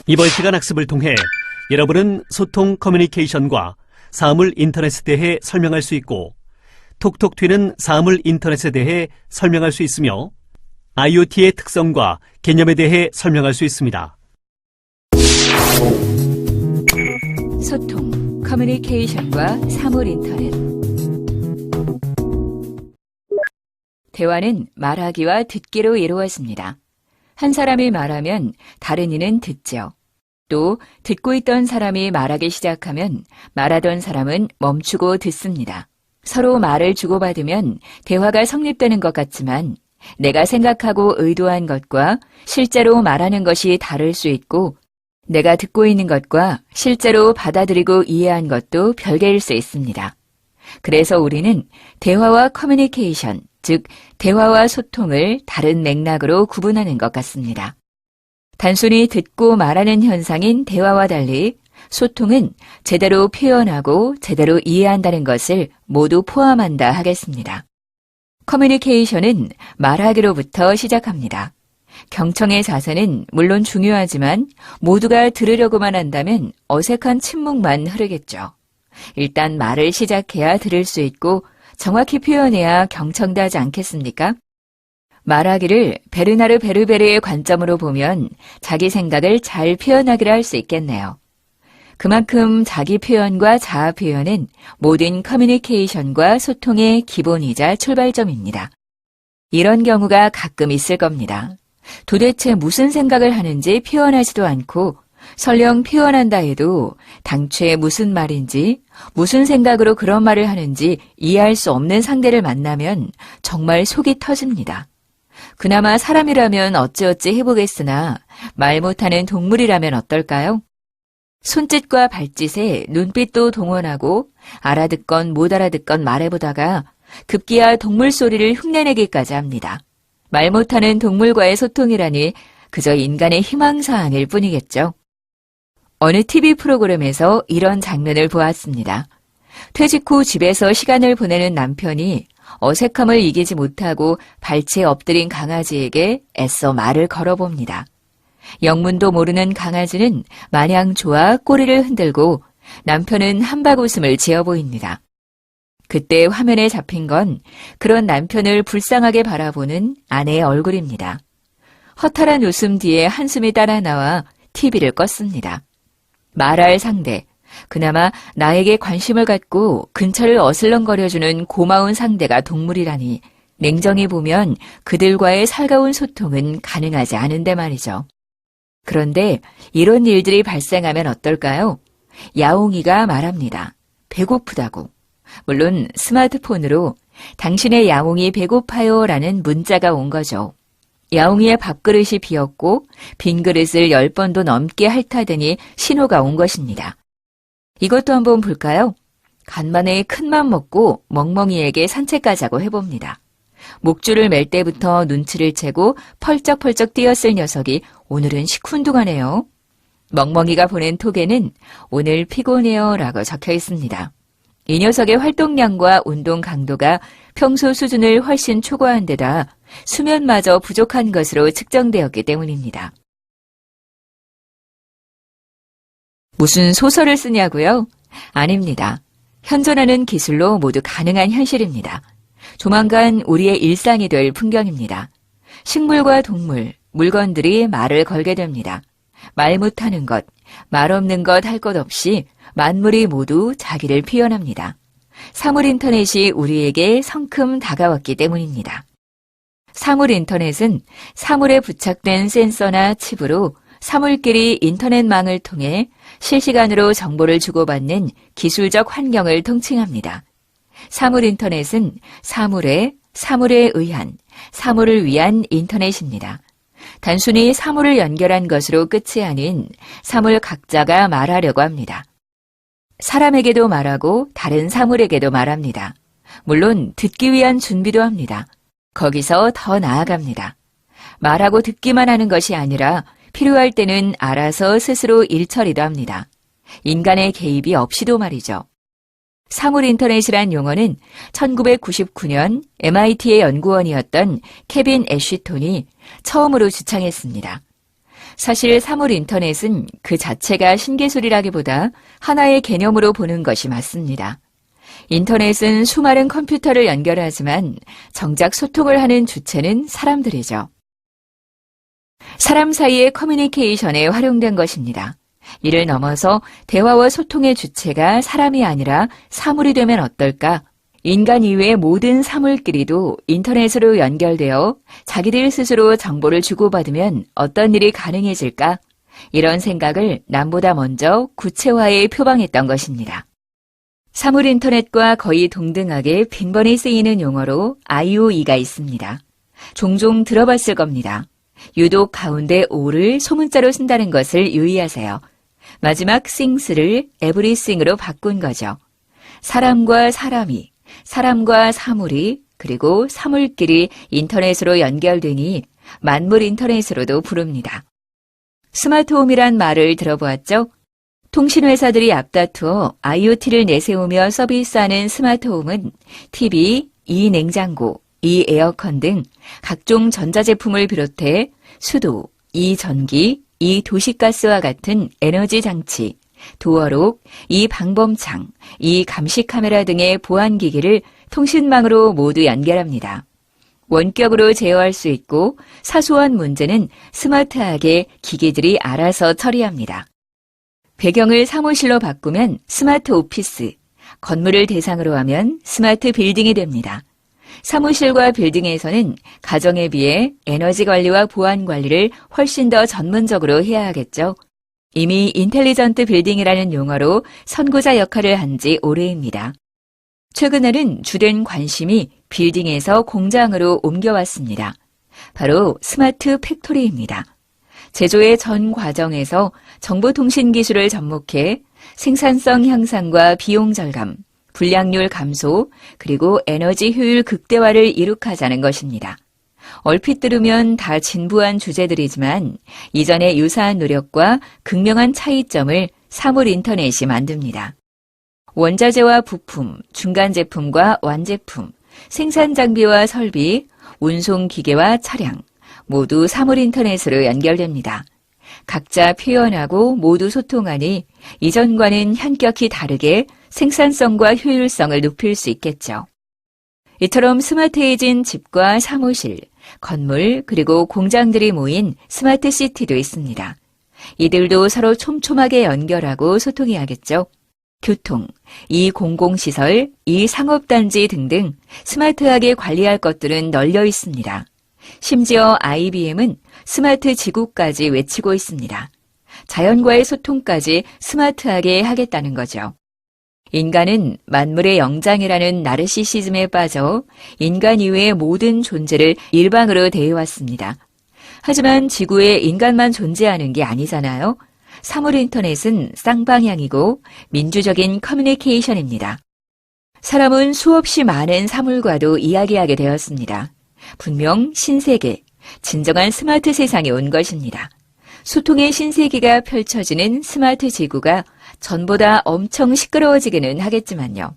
이번 시간 학습을 통해 여러분은 소통 커뮤니케이션과 사물 인터넷에 대해 설명할 수 있고 톡톡 튀는 사물 인터넷에 대해 설명할 수 있으며 IoT의 특성과 개념에 대해 설명할 수 있습니다. 소통, 커뮤니케이션과 사물 인터넷. 대화는 말하기와 듣기로 이루어집니다. 한 사람이 말하면 다른 이는 듣죠. 또 듣고 있던 사람이 말하기 시작하면 말하던 사람은 멈추고 듣습니다. 서로 말을 주고받으면 대화가 성립되는 것 같지만 내가 생각하고 의도한 것과 실제로 말하는 것이 다를 수 있고 내가 듣고 있는 것과 실제로 받아들이고 이해한 것도 별개일 수 있습니다. 그래서 우리는 대화와 커뮤니케이션, 즉 대화와 소통을 다른 맥락으로 구분하는 것 같습니다. 단순히 듣고 말하는 현상인 대화와 달리 소통은 제대로 표현하고 제대로 이해한다는 것을 모두 포함한다 하겠습니다. 커뮤니케이션은 말하기로부터 시작합니다. 경청의 자세는 물론 중요하지만 모두가 들으려고만 한다면 어색한 침묵만 흐르겠죠. 일단 말을 시작해야 들을 수 있고 정확히 표현해야 경청도 하지 않겠습니까? 말하기를 베르나르 베르베르의 관점으로 보면 자기 생각을 잘 표현하기를 할 수 있겠네요. 그만큼 자기 표현과 자아 표현은 모든 커뮤니케이션과 소통의 기본이자 출발점입니다. 이런 경우가 가끔 있을 겁니다. 도대체 무슨 생각을 하는지 표현하지도 않고 설령 표현한다 해도 당최 무슨 말인지 무슨 생각으로 그런 말을 하는지 이해할 수 없는 상대를 만나면 정말 속이 터집니다. 그나마 사람이라면 어찌어찌 해보겠으나 말 못하는 동물이라면 어떨까요? 손짓과 발짓에 눈빛도 동원하고 알아듣건 못 알아듣건 말해보다가 급기야 동물 소리를 흉내내기까지 합니다. 말 못하는 동물과의 소통이라니 그저 인간의 희망사항일 뿐이겠죠. 어느 TV 프로그램에서 이런 장면을 보았습니다. 퇴직 후 집에서 시간을 보내는 남편이 어색함을 이기지 못하고 발치에 엎드린 강아지에게 애써 말을 걸어봅니다. 영문도 모르는 강아지는 마냥 좋아 꼬리를 흔들고 남편은 한박웃음을 지어 보입니다. 그때 화면에 잡힌 건 그런 남편을 불쌍하게 바라보는 아내의 얼굴입니다. 허탈한 웃음 뒤에 한숨이 따라 나와 TV를 껐습니다. 말할 상대, 그나마 나에게 관심을 갖고 근처를 어슬렁거려주는 고마운 상대가 동물이라니 냉정히 보면 그들과의 살가운 소통은 가능하지 않은데 말이죠. 그런데 이런 일들이 발생하면 어떨까요? 야옹이가 말합니다. 배고프다고. 물론 스마트폰으로 당신의 야옹이 배고파요 라는 문자가 온 거죠. 야옹이의 밥그릇이 비었고 빈 그릇을 10번도 넘게 핥아대니 신호가 온 것입니다. 이것도 한번 볼까요? 간만에 큰맘 먹고 멍멍이에게 산책 가자고 해봅니다. 목줄을 맬 때부터 눈치를 채고 펄쩍펄쩍 뛰었을 녀석이 오늘은 시큰둥하네요. 멍멍이가 보낸 톡에는 오늘 피곤해요 라고 적혀 있습니다. 이 녀석의 활동량과 운동 강도가 평소 수준을 훨씬 초과한 데다 수면마저 부족한 것으로 측정되었기 때문입니다. 무슨 소설을 쓰냐고요? 아닙니다. 현존하는 기술로 모두 가능한 현실입니다. 조만간 우리의 일상이 될 풍경입니다. 식물과 동물, 물건들이 말을 걸게 됩니다. 말 못하는 것, 말 없는 것 할 것 없이 만물이 모두 자기를 표현합니다. 사물 인터넷이 우리에게 성큼 다가왔기 때문입니다. 사물 인터넷은 사물에 부착된 센서나 칩으로 사물끼리 인터넷망을 통해 실시간으로 정보를 주고받는 기술적 환경을 통칭합니다. 사물 인터넷은 사물에 의한, 사물을 위한 인터넷입니다. 단순히 사물을 연결한 것으로 끝이 아닌 사물 각자가 말하려고 합니다. 사람에게도 말하고 다른 사물에게도 말합니다. 물론 듣기 위한 준비도 합니다. 거기서 더 나아갑니다. 말하고 듣기만 하는 것이 아니라 필요할 때는 알아서 스스로 일처리도 합니다. 인간의 개입이 없이도 말이죠. 사물 인터넷이란 용어는 1999년 MIT의 연구원이었던 케빈 애쉬톤이 처음으로 주창했습니다. 사실 사물 인터넷은 그 자체가 신기술이라기보다 하나의 개념으로 보는 것이 맞습니다. 인터넷은 수많은 컴퓨터를 연결하지만 정작 소통을 하는 주체는 사람들이죠. 사람 사이의 커뮤니케이션에 활용된 것입니다. 이를 넘어서 대화와 소통의 주체가 사람이 아니라 사물이 되면 어떨까? 인간 이외의 모든 사물끼리도 인터넷으로 연결되어 자기들 스스로 정보를 주고받으면 어떤 일이 가능해질까? 이런 생각을 남보다 먼저 구체화해 표방했던 것입니다. 사물 인터넷과 거의 동등하게 빈번히 쓰이는 용어로 IOE가 있습니다. 종종 들어봤을 겁니다. 유독 가운데 O를 소문자로 쓴다는 것을 유의하세요. 마지막 things를 everything으로 바꾼 거죠. 사람과 사람이, 사람과 사물이, 그리고 사물끼리 인터넷으로 연결되니 만물 인터넷으로도 부릅니다. 스마트홈이란 말을 들어보았죠? 통신회사들이 앞다투어 IoT를 내세우며 서비스하는 스마트홈은 TV, 이-냉장고, 이-에어컨 등 각종 전자제품을 비롯해 수도, 이-전기, 이-도시가스와 같은 에너지 장치, 도어록, 이-방범창, 이-감시 카메라 등의 보안기기를 통신망으로 모두 연결합니다. 원격으로 제어할 수 있고 사소한 문제는 스마트하게 기기들이 알아서 처리합니다. 배경을 사무실로 바꾸면 스마트 오피스, 건물을 대상으로 하면 스마트 빌딩이 됩니다. 사무실과 빌딩에서는 가정에 비해 에너지 관리와 보안 관리를 훨씬 더 전문적으로 해야 하겠죠. 이미 인텔리전트 빌딩이라는 용어로 선구자 역할을 한 지 오래입니다. 최근에는 주된 관심이 빌딩에서 공장으로 옮겨왔습니다. 바로 스마트 팩토리입니다. 제조의 전 과정에서 정보통신 기술을 접목해 생산성 향상과 비용 절감, 불량률 감소, 그리고 에너지 효율 극대화를 이룩하자는 것입니다. 얼핏 들으면 다 진부한 주제들이지만 이전의 유사한 노력과 극명한 차이점을 사물 인터넷이 만듭니다. 원자재와 부품, 중간 제품과 완제품, 생산 장비와 설비, 운송 기계와 차량, 모두 사물 인터넷으로 연결됩니다. 각자 표현하고 모두 소통하니 이전과는 현격히 다르게 생산성과 효율성을 높일 수 있겠죠. 이처럼 스마트해진 집과 사무실, 건물, 그리고 공장들이 모인 스마트 시티도 있습니다. 이들도 서로 촘촘하게 연결하고 소통해야겠죠. 교통, 이 공공시설, 이 상업단지 등등 스마트하게 관리할 것들은 널려 있습니다. 심지어 IBM은 스마트 지구까지 외치고 있습니다. 자연과의 소통까지 스마트하게 하겠다는 거죠. 인간은 만물의 영장이라는 나르시시즘에 빠져 인간 이외의 모든 존재를 일방으로 대해왔습니다. 하지만 지구에 인간만 존재하는 게 아니잖아요. 사물 인터넷은 쌍방향이고 민주적인 커뮤니케이션입니다. 사람은 수없이 많은 사물과도 이야기하게 되었습니다. 분명 신세계, 진정한 스마트 세상에 온 것입니다. 소통의 신세계가 펼쳐지는 스마트 지구가 전보다 엄청 시끄러워지기는 하겠지만요.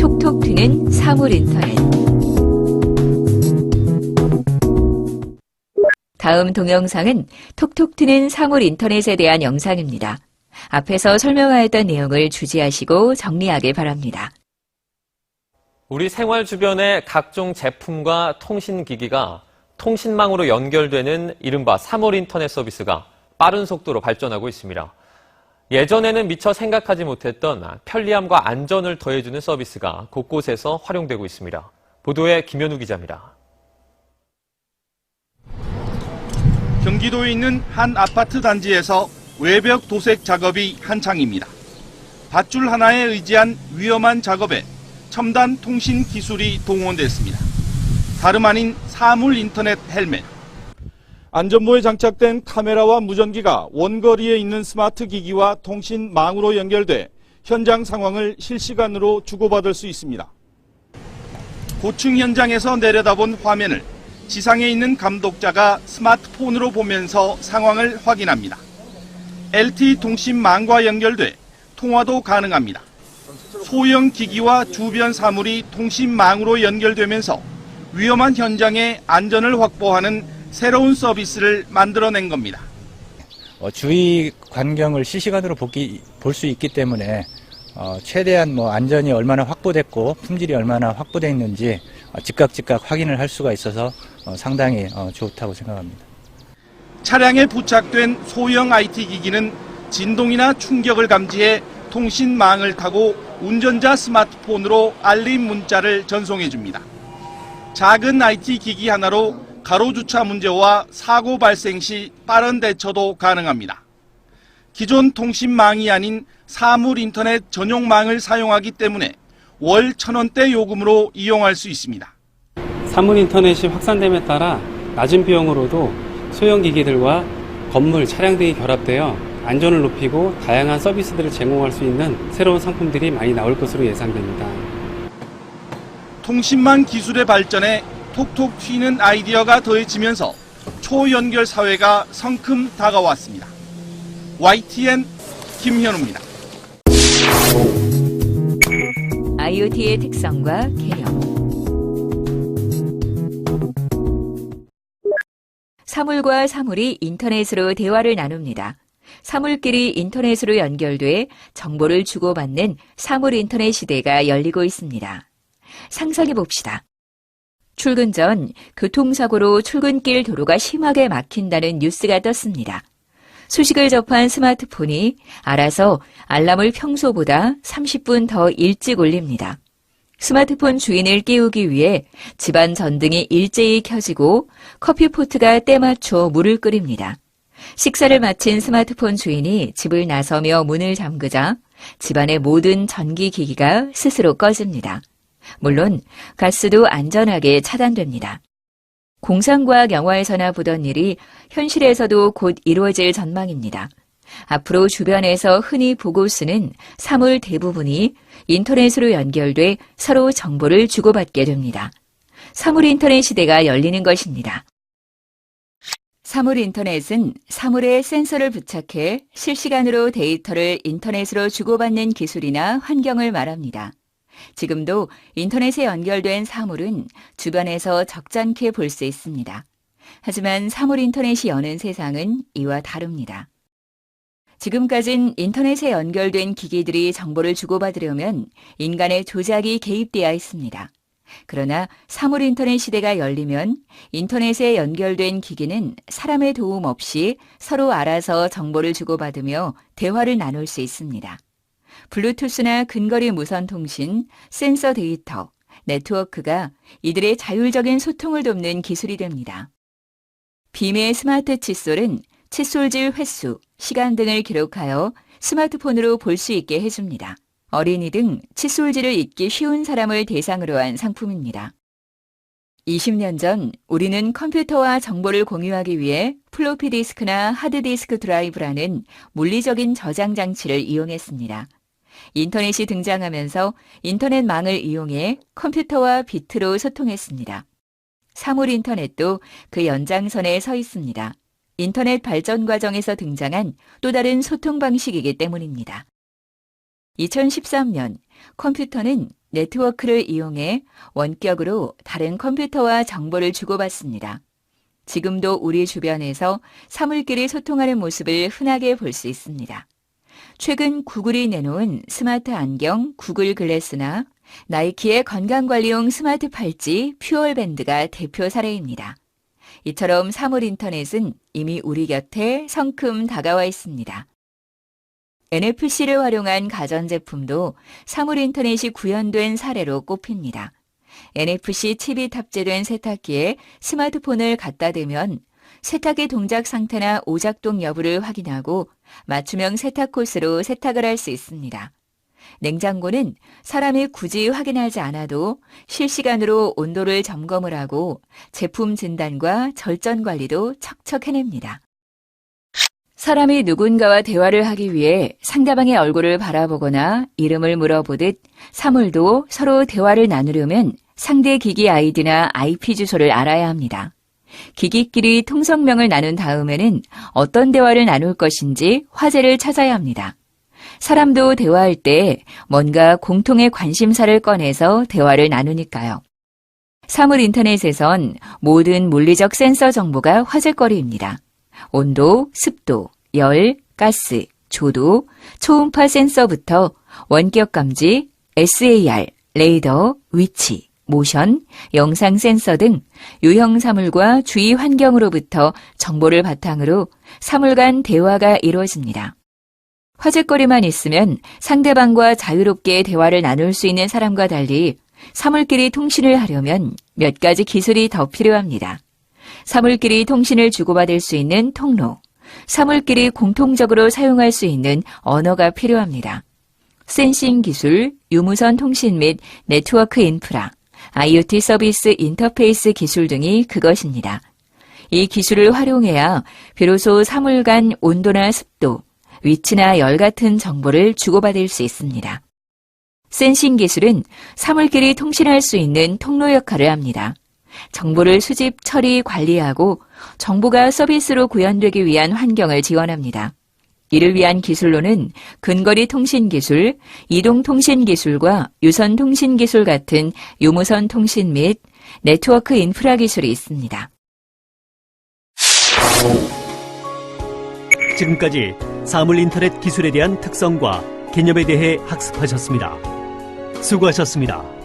톡톡 튀는 사물 인터넷. 다음 동영상은 톡톡 튀는 사물 인터넷에 대한 영상입니다. 앞에서 설명하였던 내용을 주지하시고 정리하길 바랍니다. 우리 생활 주변의 각종 제품과 통신기기가 통신망으로 연결되는 이른바 사물 인터넷 서비스가 빠른 속도로 발전하고 있습니다. 예전에는 미처 생각하지 못했던 편리함과 안전을 더해주는 서비스가 곳곳에서 활용되고 있습니다. 보도에 김현우 기자입니다. 경기도에 있는 한 아파트 단지에서 외벽 도색 작업이 한창입니다. 밧줄 하나에 의지한 위험한 작업에 첨단 통신 기술이 동원됐습니다. 다름 아닌 사물 인터넷 헬멧. 안전모에 장착된 카메라와 무전기가 원거리에 있는 스마트 기기와 통신망으로 연결돼 현장 상황을 실시간으로 주고받을 수 있습니다. 고층 현장에서 내려다본 화면을 지상에 있는 감독자가 스마트폰으로 보면서 상황을 확인합니다. LTE 통신망과 연결돼 통화도 가능합니다. 소형 기기와 주변 사물이 통신망으로 연결되면서 위험한 현장의 안전을 확보하는 새로운 서비스를 만들어낸 겁니다. 주위 광경을 실시간으로 볼 수 있기 때문에 최대한 안전이 얼마나 확보됐고 품질이 얼마나 확보되어 있는지 즉각 확인을 할 수가 있어서 상당히 좋다고 생각합니다. 차량에 부착된 소형 IT 기기는 진동이나 충격을 감지해 통신망을 타고 운전자 스마트폰으로 알림 문자를 전송해 줍니다. 작은 IT 기기 하나로 가로주차 문제와 사고 발생 시 빠른 대처도 가능합니다. 기존 통신망이 아닌 사물 인터넷 전용망을 사용하기 때문에 월 1,000원대 요금으로 이용할 수 있습니다. 사물 인터넷이 확산됨에 따라 낮은 비용으로도 소형 기기들과 건물, 차량 등이 결합되어 안전을 높이고 다양한 서비스들을 제공할 수 있는 새로운 상품들이 많이 나올 것으로 예상됩니다. 통신망 기술의 발전에 톡톡 튀는 아이디어가 더해지면서 초연결 사회가 성큼 다가왔습니다. YTN 김현우입니다. IoT의 특성과 개념. 사물과 사물이 인터넷으로 대화를 나눕니다. 사물끼리 인터넷으로 연결돼 정보를 주고받는 사물 인터넷 시대가 열리고 있습니다. 상상해 봅시다. 출근 전 교통사고로 출근길 도로가 심하게 막힌다는 뉴스가 떴습니다. 소식을 접한 스마트폰이 알아서 알람을 평소보다 30분 더 일찍 울립니다. 스마트폰 주인을 깨우기 위해 집안 전등이 일제히 켜지고 커피포트가 때맞춰 물을 끓입니다. 식사를 마친 스마트폰 주인이 집을 나서며 문을 잠그자 집안의 모든 전기기기가 스스로 꺼집니다. 물론 가스도 안전하게 차단됩니다. 공상과학 영화에서나 보던 일이 현실에서도 곧 이루어질 전망입니다. 앞으로 주변에서 흔히 보고 쓰는 사물 대부분이 인터넷으로 연결돼 서로 정보를 주고받게 됩니다. 사물 인터넷 시대가 열리는 것입니다. 사물 인터넷은 사물에 센서를 부착해 실시간으로 데이터를 인터넷으로 주고받는 기술이나 환경을 말합니다. 지금도 인터넷에 연결된 사물은 주변에서 적잖게 볼 수 있습니다. 하지만 사물 인터넷이 여는 세상은 이와 다릅니다. 지금까진 인터넷에 연결된 기기들이 정보를 주고받으려면 인간의 조작이 개입되어 있습니다. 그러나 사물 인터넷 시대가 열리면 인터넷에 연결된 기기는 사람의 도움 없이 서로 알아서 정보를 주고받으며 대화를 나눌 수 있습니다. 블루투스나 근거리 무선 통신, 센서 데이터, 네트워크가 이들의 자율적인 소통을 돕는 기술이 됩니다. 빔의 스마트 칫솔은 칫솔질 횟수, 시간 등을 기록하여 스마트폰으로 볼 수 있게 해줍니다. 어린이 등 칫솔질을 잊기 쉬운 사람을 대상으로 한 상품입니다. 20년 전 우리는 컴퓨터와 정보를 공유하기 위해 플로피 디스크나 하드디스크 드라이브라는 물리적인 저장 장치를 이용했습니다. 인터넷이 등장하면서 인터넷망을 이용해 컴퓨터와 비트로 소통했습니다. 사물 인터넷도 그 연장선에 서 있습니다. 인터넷 발전 과정에서 등장한 또 다른 소통 방식이기 때문입니다. 2013년 컴퓨터는 네트워크를 이용해 원격으로 다른 컴퓨터와 정보를 주고받습니다. 지금도 우리 주변에서 사물끼리 소통하는 모습을 흔하게 볼 수 있습니다. 최근 구글이 내놓은 스마트 안경 구글 글래스나 나이키의 건강관리용 스마트 팔찌 퓨어밴드가 대표 사례입니다. 이처럼 사물 인터넷은 이미 우리 곁에 성큼 다가와 있습니다. NFC를 활용한 가전제품도 사물 인터넷이 구현된 사례로 꼽힙니다. NFC 칩이 탑재된 세탁기에 스마트폰을 갖다 대면 세탁기 동작 상태나 오작동 여부를 확인하고 맞춤형 세탁 코스로 세탁을 할 수 있습니다. 냉장고는 사람이 굳이 확인하지 않아도 실시간으로 온도를 점검을 하고 제품 진단과 절전 관리도 척척 해냅니다. 사람이 누군가와 대화를 하기 위해 상대방의 얼굴을 바라보거나 이름을 물어보듯 사물도 서로 대화를 나누려면 상대 기기 아이디나 IP 주소를 알아야 합니다. 기기끼리 통성명을 나눈 다음에는 어떤 대화를 나눌 것인지 화제를 찾아야 합니다. 사람도 대화할 때 뭔가 공통의 관심사를 꺼내서 대화를 나누니까요. 사물 인터넷에선 모든 물리적 센서 정보가 화제거리입니다. 온도, 습도, 열, 가스, 조도, 초음파 센서부터 원격 감지, SAR, 레이더, 위치, 모션, 영상 센서 등 유형 사물과 주위 환경으로부터 정보를 바탕으로 사물 간 대화가 이루어집니다. 화제거리만 있으면 상대방과 자유롭게 대화를 나눌 수 있는 사람과 달리 사물끼리 통신을 하려면 몇 가지 기술이 더 필요합니다. 사물끼리 통신을 주고받을 수 있는 통로, 사물끼리 공통적으로 사용할 수 있는 언어가 필요합니다. 센싱 기술, 유무선 통신 및 네트워크 인프라, IoT 서비스 인터페이스 기술 등이 그것입니다. 이 기술을 활용해야 비로소 사물 간 온도나 습도, 위치나 열 같은 정보를 주고받을 수 있습니다. 센싱 기술은 사물끼리 통신할 수 있는 통로 역할을 합니다. 정보를 수집, 처리, 관리하고 정보가 서비스로 구현되기 위한 환경을 지원합니다. 이를 위한 기술로는 근거리 통신 기술, 이동 통신 기술과 유선 통신 기술 같은 유무선 통신 및 네트워크 인프라 기술이 있습니다. 지금까지 사물 인터넷 기술에 대한 특성과 개념에 대해 학습하셨습니다. 수고하셨습니다.